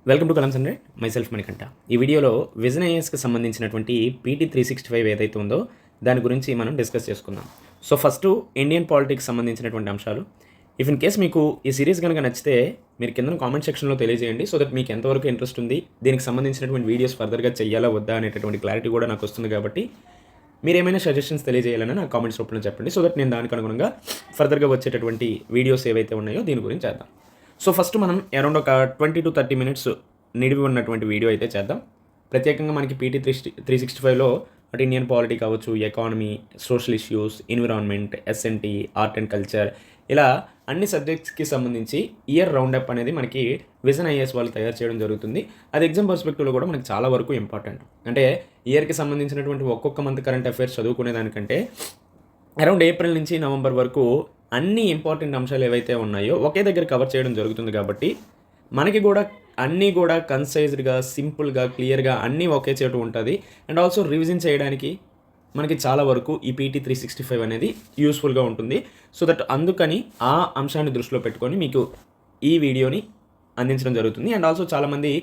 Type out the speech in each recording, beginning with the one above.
Welcome to columns hundred myself Manikanta. ఈ వీడియోలో vision ఐఏఎస్కి సంబంధించినటువంటి పీటీ 365 ఏదైతే ఉందో దాని గురించి మనం డిస్కస్ చేసుకుందాం. సో ఫస్ట్ ఇండియన్ పాలిటిక్స్ సంబంధించినటువంటి అంశాలు. ఇఫ్ ఇన్ కేస్ మీకు ఈ సిరీస్ కనుక నచ్చితే మీరు కింద కామెంట్ సెక్షన్లో తెలియజేయండి. సో దట్ మీకు ఎంతవరకు ఇంట్రెస్ట్ ఉంది, దీనికి సంబంధించినటువంటి వీడియోస్ ఫర్దర్గా చేయాలా వద్దా అనేటటువంటి క్లారిటీ కూడా నాకు వస్తుంది. కాబట్టి మీరు ఏమైనా సజెషన్స్ తెలియజేయాలని నాకు కామెంట్స్ రూపంలో చెప్పండి. సో దట్ నేను దానికి అనుగుణంగా ఫర్దర్గా వచ్చేటటువంటి వీడియోస్ ఏవైతే ఉన్నాయో దీని గురించి చేద్దాం. సో ఫస్ట్ మనం అరౌండ్ ఒక 20 to 30 మినిట్స్ నిడివి ఉన్నటువంటి వీడియో అయితే చేద్దాం. ప్రత్యేకంగా మనకి పీటీ 365లో అటు ఇండియన్ పాలిటీ కావచ్చు, economy, social issues, environment, SNT, art and culture, ఇలా అన్ని సబ్జెక్ట్స్కి సంబంధించి ఇయర్ రౌండప్ అనేది మనకి విజన్ ఐఏఎస్ వాళ్ళు తయారు చేయడం జరుగుతుంది. అది ఎగ్జామ్ పర్స్పెక్టివ్లో కూడా మనకి చాలా వరకు ఇంపార్టెంట్. అంటే ఇయర్కి సంబంధించినటువంటి ఒక్కొక్క మంత్ కరెంట్ అఫైర్స్ చదువుకునే దానికంటే అరౌండ్ ఏప్రిల్ నుంచి నవంబర్ వరకు అన్ని ఇంపార్టెంట్ అంశాలు ఏవైతే ఉన్నాయో ఒకే దగ్గర కవర్ చేయడం జరుగుతుంది. కాబట్టి మనకి కూడా అన్నీ కూడా కన్సైజ్డ్గా, సింపుల్గా, క్లియర్గా అన్నీ ఒకే చోటు ఉంటుంది. అండ్ ఆల్సో రివిజన్ చేయడానికి మనకి చాలా వరకు ఈ పీటీ 365 అనేది యూస్ఫుల్గా ఉంటుంది. సో దట్ అందుకని ఆ అంశాన్ని దృష్టిలో పెట్టుకొని మీకు ఈ వీడియోని అందించడం జరుగుతుంది. అండ్ ఆల్సో చాలామంది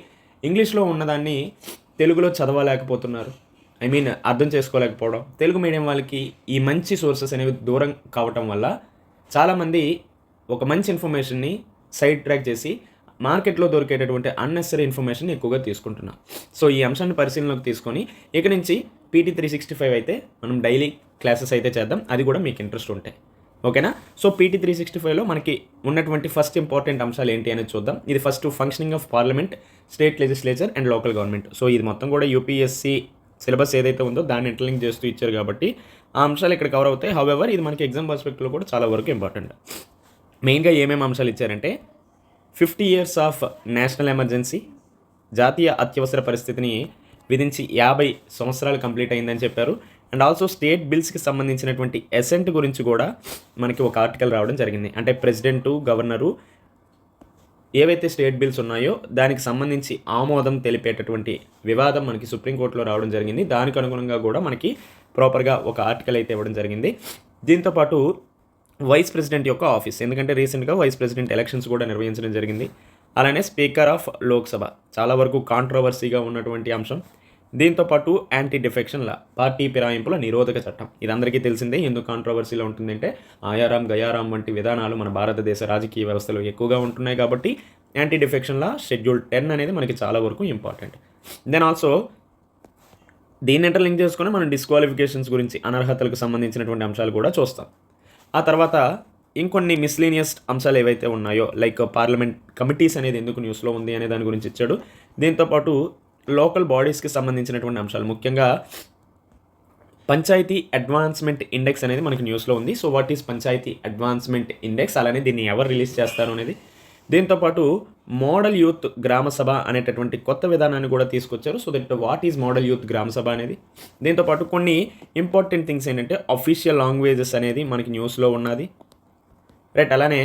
ఇంగ్లీష్లో ఉన్నదాన్ని తెలుగులో చదవలేకపోతున్నారు, అర్థం చేసుకోలేకపోవడం, తెలుగు మీడియం వాళ్ళకి ఈ మంచి సోర్సెస్ అనేవి దూరం కావటం వల్ల చాలామంది ఒక మంచి ఇన్ఫర్మేషన్ని సైడ్ ట్రాక్ చేసి మార్కెట్లో దొరికేటటువంటి అన్నెసరీ ఇన్ఫర్మేషన్ ఎక్కువగా తీసుకుంటున్నాం. సో ఈ అంశాన్ని పరిశీలనలోకి తీసుకొని ఇక నుంచి పీటీ 365 అయితే మనం డైలీ క్లాసెస్ అయితే చేద్దాం, అది కూడా మీకు ఇంట్రెస్ట్ ఉంటాయి. ఓకేనా? సో పీటీ 365లో మనకి ఉన్నటువంటి ఫస్ట్ ఇంపార్టెంట్ అంశాలు ఏంటి అనేది చూద్దాం. ఇది first functioning of parliament, state legislature and local government. So ఇది మొత్తం కూడా యూపీఎస్సీ సిలబస్ ఏదైతే ఉందో దాన్ని ఇంటర్లింక్ చేస్తూ ఇచ్చారు కాబట్టి ఆ అంశాలు ఇక్కడ కవర్ అవుతాయి. హౌవెవర్ ఇది మనకి ఎగ్జామ్ పర్స్పెక్టివ్లో కూడా చాలా వరకు ఇంపార్టెంట్. మెయిన్గా ఏమేమి అంశాలు ఇచ్చారంటే 50 years ఆఫ్ నేషనల్ ఎమర్జెన్సీ, జాతీయ అత్యవసర పరిస్థితిని విధించి 50 సంవత్సరాలు కంప్లీట్ అయిందని చెప్పారు. అండ్ ఆల్సో స్టేట్ బిల్స్కి సంబంధించినటువంటి ఎసెంట్ గురించి కూడా మనకి ఒక ఆర్టికల్ రావడం జరిగింది. అంటే ప్రెసిడెంటు, గవర్నరు ఏవైతే స్టేట్ బిల్స్ ఉన్నాయో దానికి సంబంధించి ఆమోదం తెలిపేటటువంటి వివాదం మనకి సుప్రీంకోర్టులో రావడం జరిగింది. దానికి అనుగుణంగా కూడా మనకి ప్రాపర్గా ఒక ఆర్టికల్ అయితే ఇవ్వడం జరిగింది. దీంతోపాటు వైస్ ప్రెసిడెంట్ యొక్క ఆఫీస్, ఎందుకంటే రీసెంట్గా వైస్ ప్రెసిడెంట్ ఎలక్షన్స్ కూడా నిర్వహించడం జరిగింది. అలానే స్పీకర్ ఆఫ్ లోక్సభ చాలా వరకు కాంట్రవర్సీగా ఉన్నటువంటి అంశం. దీంతోపాటు యాంటీ డిఫెక్షన్ లా, పార్టీ ఫిరాయింపుల నిరోధక చట్టం, ఇది అందరికీ తెలిసిందే. ఎందుకు కాంట్రవర్సీలో ఉంటుందంటే ఆయారాం గయారాం వంటి విధానాలు మన భారతదేశ రాజకీయ వ్యవస్థలో ఎక్కువగా ఉంటున్నాయి. కాబట్టి యాంటీ డిఫెక్షన్ లా షెడ్యూల్ 10 అనేది మనకి చాలా వరకు ఇంపార్టెంట్. దెన్ ఆల్సో దీన్ని ఇంటర్లింక్ చేసుకుని మనం డిస్క్వాలిఫికేషన్స్ గురించి, అనర్హతలకు సంబంధించినటువంటి అంశాలు కూడా చూస్తాం. ఆ తర్వాత ఇంకొన్ని మిస్లీనియస్ అంశాలు ఏవైతే ఉన్నాయో లైక్ పార్లమెంట్ కమిటీస్ అనేది ఎందుకు న్యూస్లో ఉంది అనే దాని గురించి ఇచ్చాడు. దీంతోపాటు లోకల్ బాడీస్కి సంబంధించినటువంటి అంశాలు, ముఖ్యంగా పంచాయతీ అడ్వాన్స్మెంట్ ఇండెక్స్ అనేది మనకి న్యూస్లో ఉంది. So what is panchayat advancement index, అలానే దీన్ని ఎవరు రిలీజ్ చేస్తారు అనేది. దీంతోపాటు మోడల్ యూత్ గ్రామ సభ అనేటటువంటి కొత్త విధానాన్ని కూడా తీసుకొచ్చారు. So that what is model youth gram sabha అనేది. దీంతోపాటు కొన్ని ఇంపార్టెంట్ థింగ్స్ ఏంటంటే అఫీషియల్ లాంగ్వేజెస్ అనేది మనకి న్యూస్లో ఉన్నది, రైట్. అలానే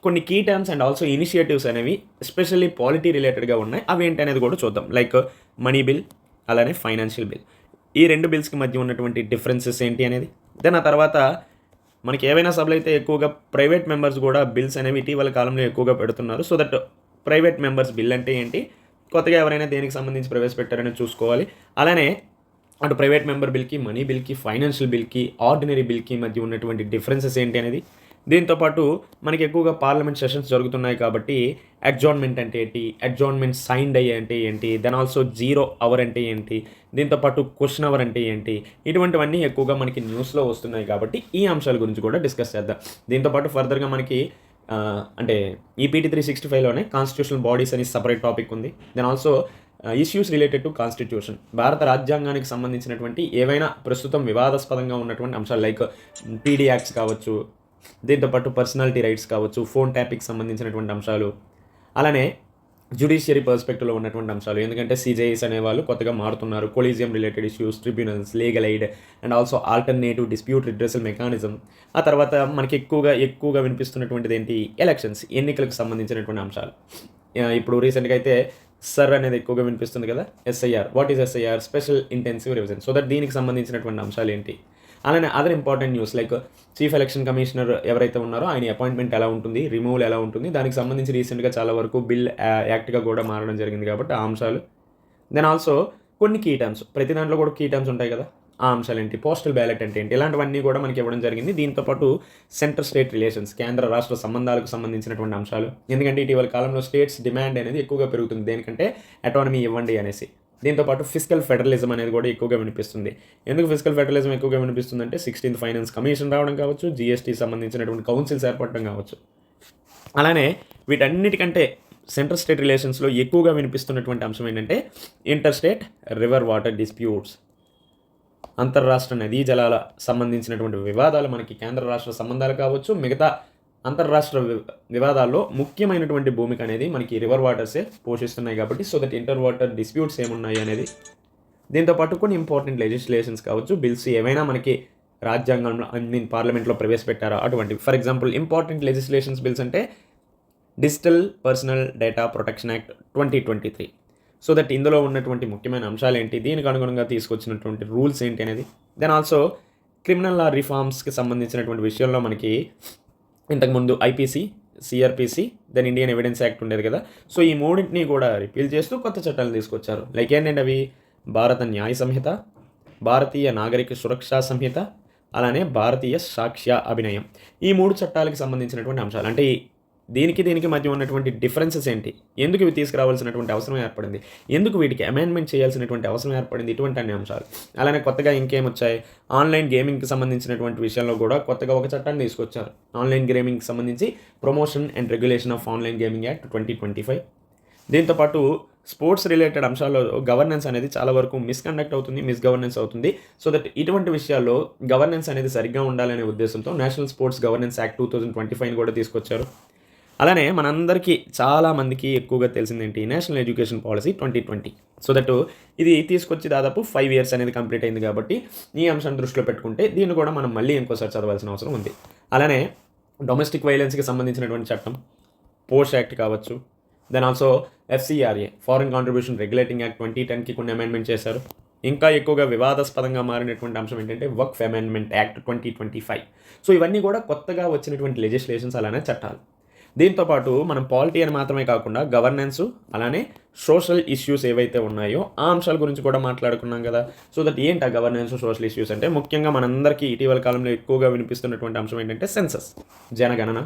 కొన్ని key terms and also initiatives అనేవి ఎస్పెషల్లీ పాలిటీ రిలేటెడ్గా ఉన్నాయి, అవి ఏంటి అనేది కూడా చూద్దాం. లైక్ మనీ బిల్, అలానే ఫైనాన్షియల్ బిల్, ఈ రెండు బిల్స్కి మధ్య ఉన్నటువంటి డిఫరెన్సెస్ ఏంటి అనేది. దెన్ ఆ తర్వాత మనకి ఏవైనా సభలు అయితే ఎక్కువగా ప్రైవేట్ మెంబర్స్ కూడా బిల్స్ అనేవి ఇటీవల కాలంలో ఎక్కువగా పెడుతున్నారు. So that private members bill అంటే ఏంటి, కొత్తగా ఎవరైనా దేనికి సంబంధించి ప్రవేశపెట్టారని చూసుకోవాలి. అలానే అటు ప్రైవేట్ మెంబర్ బిల్కి, మనీ బిల్కి, ఫైనాన్షియల్ బిల్కి, ఆర్డినరీ బిల్కి మధ్య ఉన్నటువంటి డిఫరెన్సెస్ ఏంటి అనేది. దీంతోపాటు మనకి ఎక్కువగా పార్లమెంట్ సెషన్స్ జరుగుతున్నాయి కాబట్టి అడ్జార్న్మెంట్ అంటే ఏంటి, అడ్జార్న్మెంట్ సైన్డ్ అయ్యే అంటే ఏంటి, దెన్ ఆల్సో 0 అవర్ అంటే ఏంటి, దీంతోపాటు క్వశ్చన్ అవర్ అంటే ఏంటి, ఇటువంటివన్నీ ఎక్కువగా మనకి న్యూస్లో వస్తున్నాయి కాబట్టి ఈ అంశాల గురించి కూడా డిస్కస్ చేద్దాం. దీంతోపాటు ఫర్దర్గా మనకి అంటే ఈ పీటీ 365లోనే కాన్స్టిట్యూషనల్ బాడీస్ అని సపరేట్ టాపిక్ ఉంది. Then also issues related to constitution, భారత రాజ్యాంగానికి సంబంధించినటువంటి ఏవైనా ప్రస్తుతం వివాదాస్పదంగా ఉన్నటువంటి అంశాలు లైక్ పీడీ యాక్ట్స్ కావచ్చు, దీంతోపాటు పర్సనాలిటీ రైట్స్ కావచ్చు, ఫోన్ ట్యాపింగ్కి సంబంధించినటువంటి అంశాలు, అలానే జ్యుడిషియరీ పర్స్పెక్టివ్లో ఉన్నటువంటి అంశాలు, ఎందుకంటే సీజేఐస్ అనేవాళ్ళు కొత్తగా మారుతున్నారు, collegium related issues, tribunals, legal aid and also alternative dispute redressal mechanism. ఆ తర్వాత మనకి ఎక్కువగా వినిపిస్తున్నటువంటిది ఏంటి, ఎలక్షన్స్, ఎన్నికలకు సంబంధించినటువంటి అంశాలు. ఇప్పుడు రీసెంట్గా అయితే సర్ అనేది ఎక్కువగా వినిపిస్తుంది కదా, SIR. What is SIR, special intensive revision. So that దీనికి సంబంధించినటువంటి అంశాలు ఏంటి. అలానే other important news like chief election commissioner ఎవరైతే ఉన్నారో ఆయన అపాయింట్మెంట్ ఎలా ఉంటుంది, రిమూవల్ ఎలా ఉంటుంది, దానికి సంబంధించి రీసెంట్గా చాలా వరకు బిల్ యాక్ట్గా కూడా మారడం జరిగింది కాబట్టి ఆ అంశాలు. దెన్ ఆల్సో కొన్ని కీ టర్మ్స్, ప్రతి దాంట్లో కూడా కీ టర్మ్స్ ఉంటాయి కదా, ఆ అంశాలు ఏంటి, పోస్టల్ బ్యాలెట్ అంటే ఏంటి, ఇలాంటివన్నీ కూడా మనకి ఇవ్వడం జరిగింది. దీంతోపాటు సెంటర్ స్టేట్ రిలేషన్స్, కేంద్ర రాష్ట్ర సంబంధాలకు సంబంధించినటువంటి అంశాలు. ఎందుకంటే ఇటీవల కాలంలో స్టేట్స్ డిమాండ్ అనేది ఎక్కువగా పెరుగుతుంది, దేనికంటే అటానమీ ఇవ్వండి అనేసి. దీంతోపాటు ఫిజికల్ ఫెడరలిజం అనేది కూడా ఎక్కువగా వినిపిస్తుంది. ఎందుకు ఫిజికల్ ఫెడరలిజం ఎక్కువగా వినిపిస్తుంది అంటే 16th ఫైనాన్స్ కమిషన్ రావడం కావచ్చు, జీఎస్టీ సంబంధించినటువంటి కౌన్సిల్స్ ఏర్పడడం కావచ్చు. అలానే వీటన్నిటికంటే సెంట్రల్ స్టేట్ రిలేషన్స్లో ఎక్కువగా వినిపిస్తున్నటువంటి అంశం ఏంటంటే inter state river water disputes, అంతర్రాష్ట్ర నదీ జలాల సంబంధించినటువంటి వివాదాలు. మనకి కేంద్ర రాష్ట్ర సంబంధాలు కావచ్చు, మిగతా అంతర్రాష్ట్ర వివాదాల్లో ముఖ్యమైనటువంటి భూమిక అనేది మనకి రివర్ వాటర్సే పోషిస్తున్నాయి కాబట్టి so that inter water disputes ఏమున్నాయి అనేది. దీంతోపాటు కొన్ని ఇంపార్టెంట్ లెజిస్లేషన్స్ కావచ్చు, బిల్స్ ఏవైనా మనకి రాజ్యాంగంలో పార్లమెంట్లో ప్రవేశపెట్టారా అటువంటివి. For example important legislations bills అంటే digital personal data protection act 2023. So that ఇందులో ఉన్నటువంటి ముఖ్యమైన అంశాలు ఏంటి, దీనికి అనుగుణంగా తీసుకొచ్చినటువంటి రూల్స్ ఏంటి అనేది. దెన్ ఆల్సో క్రిమినల్ లా రిఫార్మ్స్కి సంబంధించినటువంటి విషయంలో మనకి ఇంతకుముందు IPC, CrPC, then Indian evidence act ఉండేది కదా. సో ఈ మూడింటిని కూడా రిపీల్ చేస్తూ కొత్త చట్టాలు తీసుకొచ్చారు. లైక్ ఏంటంటే అవి భారత న్యాయ సంహిత, భారతీయ నాగరిక సురక్షా సంహిత, అలానే భారతీయ సాక్ష్య అభినయం. ఈ 3 చట్టాలకు సంబంధించినటువంటి అంశాలు. అంటే దీనికి మధ్య ఉన్నటువంటి డిఫరెన్సెస్ ఏంటి, ఎందుకు ఇవి తీసుకురావాల్సినటువంటి అవసరం ఏర్పడింది, ఎందుకు వీటికి అమెండ్మెంట్ చేయాల్సినటువంటి అవసరం ఏర్పడింది, ఇటువంటి అన్ని అంశాలు. అలానే కొత్తగా ఇంకేం వచ్చాయి, ఆన్లైన్ గేమింగ్కి సంబంధించినటువంటి విషయంలో కూడా కొత్తగా ఒక చట్టాన్ని తీసుకొచ్చారు. ఆన్లైన్ గేమింగ్కి సంబంధించి promotion and regulation of online gaming act 2025. దీంతోపాటు స్పోర్ట్స్ రిలేటెడ్ అంశాల్లో గవర్నెన్స్ అనేది చాలా వరకు మిస్కండక్ట్ అవుతుంది, మిస్గవర్నెన్స్ అవుతుంది. సో దట్ ఇటువంటి విషయాల్లో గవర్నెన్స్ అనేది సరిగ్గా ఉండాలనే ఉద్దేశంతో నేషనల్ స్పోర్ట్స్ గవర్నెన్స్ యాక్ట్ 2025 కూడా తీసుకొచ్చారు. అలానే మనందరికీ చాలామందికి ఎక్కువగా తెలిసిందేంటి, national education policy 2020. So that ఇది తీసుకొచ్చి దాదాపు 5 years అనేది కంప్లీట్ అయింది కాబట్టి ఈ అంశాన్ని దృష్టిలో పెట్టుకుంటే దీన్ని కూడా మనం మళ్ళీ ఇంకోసారి చదవాల్సిన అవసరం ఉంది. అలానే డొమెస్టిక్ వైలెన్స్కి సంబంధించినటువంటి చట్టం, పోస్ట్ యాక్ట్ కావచ్చు, then also FCRA foreign contribution regulating act 2010కి కొన్ని అమెండ్మెంట్ చేశారు. ఇంకా ఎక్కువగా వివాదాస్పదంగా మారినటువంటి అంశం ఏంటంటే వక్ఫ్ అమెండ్మెంట్ యాక్ట్ 2025. సో ఇవన్నీ కూడా కొత్తగా వచ్చినటువంటి లెజిస్లేషన్స్, అలానే చట్టాలు. దీంతోపాటు మనం పాలిటీ అని మాత్రమే కాకుండా గవర్నెన్స్, అలానే సోషల్ ఇష్యూస్ ఏవైతే ఉన్నాయో ఆ అంశాల గురించి కూడా మాట్లాడుకున్నాం కదా. సో దట్ ఏంటి ఆ గవర్నెన్స్, సోషల్ ఇష్యూస్ అంటే ముఖ్యంగా మనందరికీ ఇటీవల కాలంలో ఎక్కువగా వినిపిస్తున్నటువంటి అంశం ఏంటంటే సెన్సస్, జనగణన.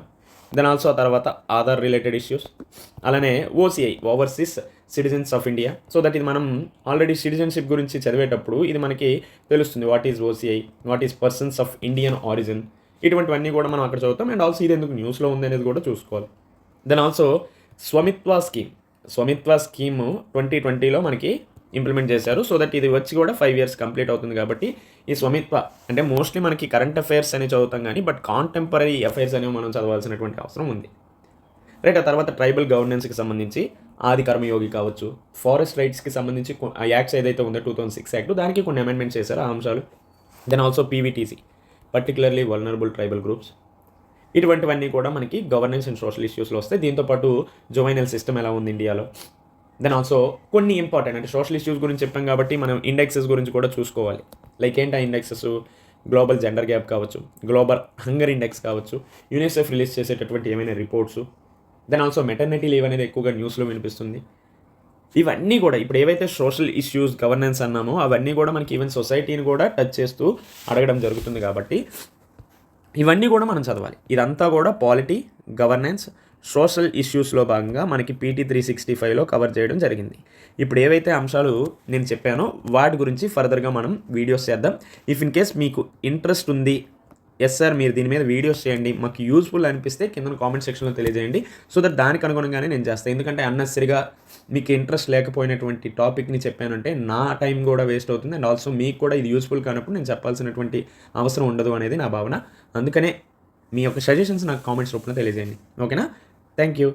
దెన్ ఆల్సో ఆ తర్వాత ఆధార్ రిలేటెడ్ ఇష్యూస్, అలానే OCI overseas citizens of India. So that ఇది మనం ఆల్రెడీ సిటిజన్షిప్ గురించి చదివేటప్పుడు ఇది మనకి తెలుస్తుంది, what is OCI, what is persons of Indian origin, ఇటువంటివన్నీ కూడా మనం అక్కడ చదువుతాం. అండ్ ఆల్సో ఇది ఎందుకు న్యూస్లో ఉంది అనేది కూడా చూసుకోవాలి. దెన్ ఆల్సో స్వమిత్వ స్కీమ్ 2020లో మనకి ఇంప్లిమెంట్ చేశారు. సో దట్ ఇది వచ్చి కూడా 5 years కంప్లీట్ అవుతుంది కాబట్టి ఈ స్వమిత్వ అంటే మోస్ట్లీ మనకి కరెంట్ అఫైర్స్ అని చదువుతాం కానీ బట్ కాంటెంపరీ అఫైర్స్ అనేవి మనం చదవాల్సినటువంటి అవసరం ఉంది. రైట్. ఆ తర్వాత ట్రైబల్ గవర్నెన్స్కి సంబంధించి ఆది కర్మయోగి కావచ్చు, ఫారెస్ట్ రైట్స్కి సంబంధించి యాక్ట్స్ ఏదైతే ఉందో 2006 యాక్ట్, దానికి కొన్ని అమెండ్మెంట్ చేశారు ఆ అంశాలు. Then also PVTC particularly vulnerable tribal groups. ఇటువంటివన్నీ కూడా మనకి గవర్నెన్స్ అండ్ సోషల్ ఇష్యూస్లో వస్తాయి. దీంతోపాటు జువైనల్ సిస్టమ్ ఎలా ఉంది ఇండియాలో. దెన్ ఆల్సో కొన్ని ఇంపార్టెంట్ అంటే సోషల్ ఇష్యూస్ గురించి చెప్పాం కాబట్టి మనం ఇండెక్సెస్ గురించి కూడా చూసుకోవాలి. లైక్ ఏంటి ఆ ఇండెక్సెస్, గ్లోబల్ జెండర్ గ్యాప్ కావచ్చు, గ్లోబల్ హంగర్ ఇండెక్స్ కావచ్చు, యూనిసెఫ్ రిలీజ్ చేసేటటువంటి ఏమైనా reports. Then also maternity leave అనేది ఎక్కువగా న్యూస్లో వినిపిస్తుంది. ఇవన్నీ కూడా ఇప్పుడు ఏవైతే సోషల్ ఇష్యూస్, గవర్నెన్స్ అన్నామో అవన్నీ కూడా మనకి ఈవెన్ సొసైటీని కూడా టచ్ చేస్తూ అడగడం జరుగుతుంది కాబట్టి ఇవన్నీ కూడా మనం చదవాలి. ఇదంతా కూడా పాలిటీ, గవర్నెన్స్, సోషల్ ఇష్యూస్లో భాగంగా మనకి PT 365లో కవర్ చేయడం జరిగింది. ఇప్పుడు ఏవైతే అంశాలు నేను చెప్పానో వాటి గురించి ఫర్దర్గా మనం వీడియోస్ చేద్దాం. ఇఫ్ ఇన్ కేస్ మీకు ఇంట్రెస్ట్ ఉంది, ఎస్ సార్ మీరు దీని మీద వీడియోస్ చేయండి, మాకు యూజ్ఫుల్ అనిపిస్తే కింద కామెంట్ సెక్షన్లో తెలియజేయండి. సో దట్ దానికి అనుగుణంగానే నేను చేస్తాను. ఎందుకంటే అన్నెసరీగా మీకు ఇంట్రెస్ట్ లేకపోయినటువంటి టాపిక్ని చెప్పానంటే నా టైం కూడా వేస్ట్ అవుతుంది. అండ్ ఆల్సో మీకు కూడా ఇది యూస్ఫుల్ కానప్పుడు నేను చెప్పాల్సినటువంటి అవసరం ఉండదు అనేది నా భావన. అందుకనే మీ యొక్క సజెషన్స్ నాకు కామెంట్స్ రూపంలో తెలియజేయండి. ఓకేనా? Thank you.